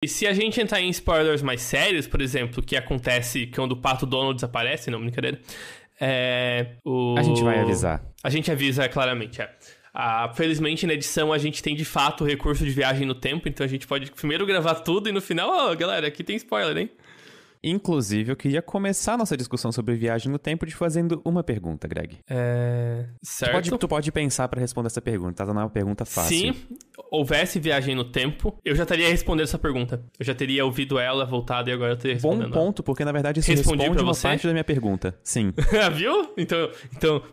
E se a gente entrar em spoilers mais sérios, por exemplo, que acontece quando o Pato Donald desaparece, não, brincadeira. A gente vai avisar. A gente avisa claramente, felizmente, na edição, a gente tem, de fato, o recurso de viagem no tempo, então a gente pode primeiro gravar tudo e no final, galera, aqui tem spoiler, hein? Inclusive, eu queria começar a nossa discussão sobre viagem no tempo te fazendo uma pergunta, Greg. Certo. Tu pode pensar pra responder essa pergunta, tá? Não é uma pergunta fácil. Se houvesse viagem no tempo, eu já estaria respondendo essa pergunta. Eu já teria ouvido ela, voltado e agora eu teria respondendo. Bom ponto, porque na verdade isso Respondi responde pra uma você? parte da minha pergunta. Sim. Viu? Então,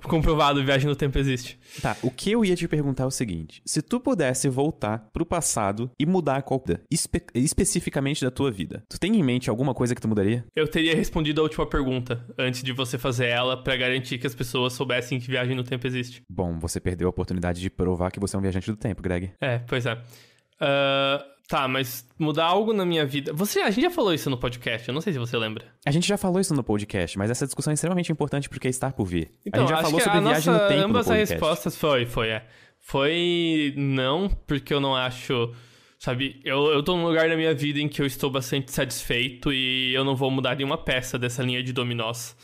comprovado, viagem no tempo existe. Tá, o que eu ia te perguntar é o seguinte. Se tu pudesse voltar pro passado e mudar qualquer coisa, especificamente da tua vida, tu tem em mente alguma coisa que tu mudaria? Eu teria respondido a última pergunta antes de você fazer ela pra garantir que as pessoas soubessem que viagem no tempo existe. Bom, você perdeu a oportunidade de provar que você é um viajante do tempo, Greg. Pois é. Tá, mas mudar algo na minha vida... A gente já falou isso no podcast, eu não sei se você lembra. A gente já falou isso no podcast, mas essa discussão é extremamente importante porque está por vir. Então, a gente já acho falou que sobre viagem no tempo no ambas podcast. as respostas foi não, porque eu não acho... Sabe, eu tô num lugar na minha vida em que eu estou bastante satisfeito e eu não vou mudar nenhuma peça dessa linha de dominós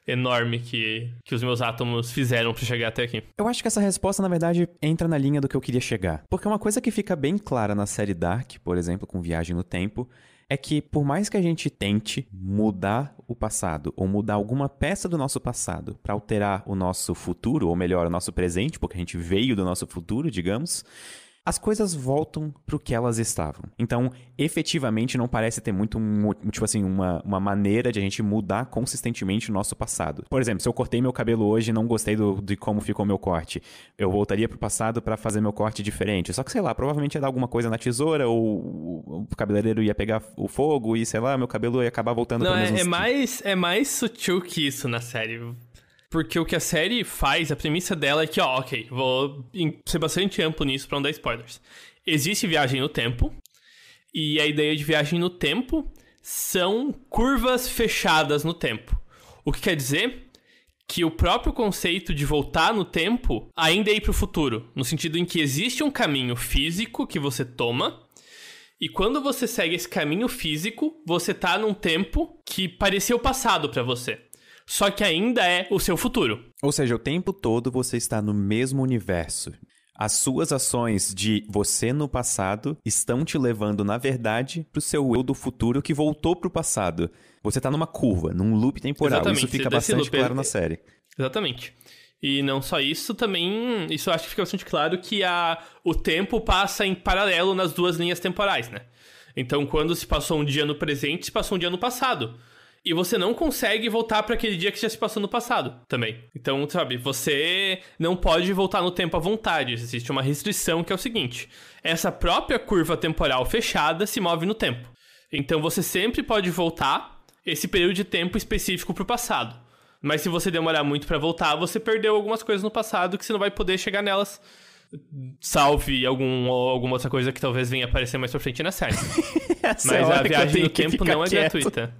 enorme que os meus átomos fizeram pra chegar até aqui. Eu acho que essa resposta, na verdade, entra na linha do que eu queria chegar. Porque uma coisa que fica bem clara na série Dark, por exemplo, com Viagem no Tempo, é que por mais que a gente tente mudar o passado ou mudar alguma peça do nosso passado pra alterar o nosso futuro, ou melhor, o nosso presente, porque a gente veio do nosso futuro, digamos... as coisas voltam pro que elas estavam. Então, efetivamente, não parece ter muito, tipo assim, uma maneira de a gente mudar consistentemente o nosso passado. Por exemplo, se eu cortei meu cabelo hoje e não gostei de como ficou meu corte, eu voltaria pro passado pra fazer meu corte diferente. Só que, sei lá, provavelmente ia dar alguma coisa na tesoura, ou o cabeleireiro ia pegar o fogo e, sei lá, meu cabelo ia acabar voltando pro mesmo... É mais sutil que isso na série. Porque o que a série faz, a premissa dela é que, vou ser bastante amplo nisso pra não dar spoilers. Existe viagem no tempo, e a ideia de viagem no tempo são curvas fechadas no tempo. O que quer dizer que o próprio conceito de voltar no tempo ainda é ir pro futuro, no sentido em que existe um caminho físico que você toma, e quando você segue esse caminho físico, você tá num tempo que parecia o passado pra você. Só que ainda é o seu futuro. Ou seja, o tempo todo você está no mesmo universo. As suas ações de você no passado estão te levando, na verdade, pro seu eu do futuro que voltou pro passado. Você tá numa curva, num loop temporal. Exatamente. Isso fica bastante claro na série. Exatamente. E não só isso, também... Isso eu acho que fica bastante claro que o tempo passa em paralelo nas duas linhas temporais, né? Então, quando se passou um dia no presente, se passou um dia no passado. E você não consegue voltar para aquele dia que já se passou no passado também. Então, sabe, você não pode voltar no tempo à vontade. Existe uma restrição que é o seguinte. Essa própria curva temporal fechada se move no tempo. Então, você sempre pode voltar esse período de tempo específico pro passado. Mas se você demorar muito para voltar, você perdeu algumas coisas no passado que você não vai poder chegar nelas. Salve alguma outra coisa que talvez venha aparecer mais pra frente na série. Mas a viagem no tempo não é gratuita.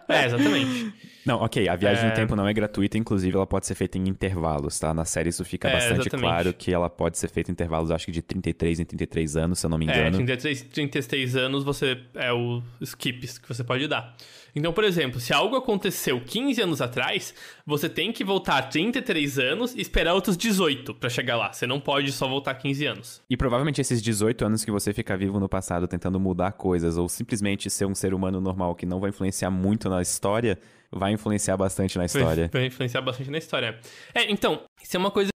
Exatamente. Não, ok, a viagem no tempo não é gratuita, inclusive ela pode ser feita em intervalos, tá? Na série isso fica bastante claro que ela pode ser feita em intervalos, acho que de 33 em 33 anos, se eu não me engano. 33 anos é o skips que você pode dar. Então, por exemplo, se algo aconteceu 15 anos atrás, você tem que voltar 33 anos e esperar outros 18 pra chegar lá. Você não pode só voltar 15 anos. E provavelmente esses 18 anos que você fica vivo no passado tentando mudar coisas ou simplesmente ser um ser humano normal que não vai influenciar muito na história, vai influenciar bastante na história. Vai influenciar bastante na história. Então, isso é uma coisa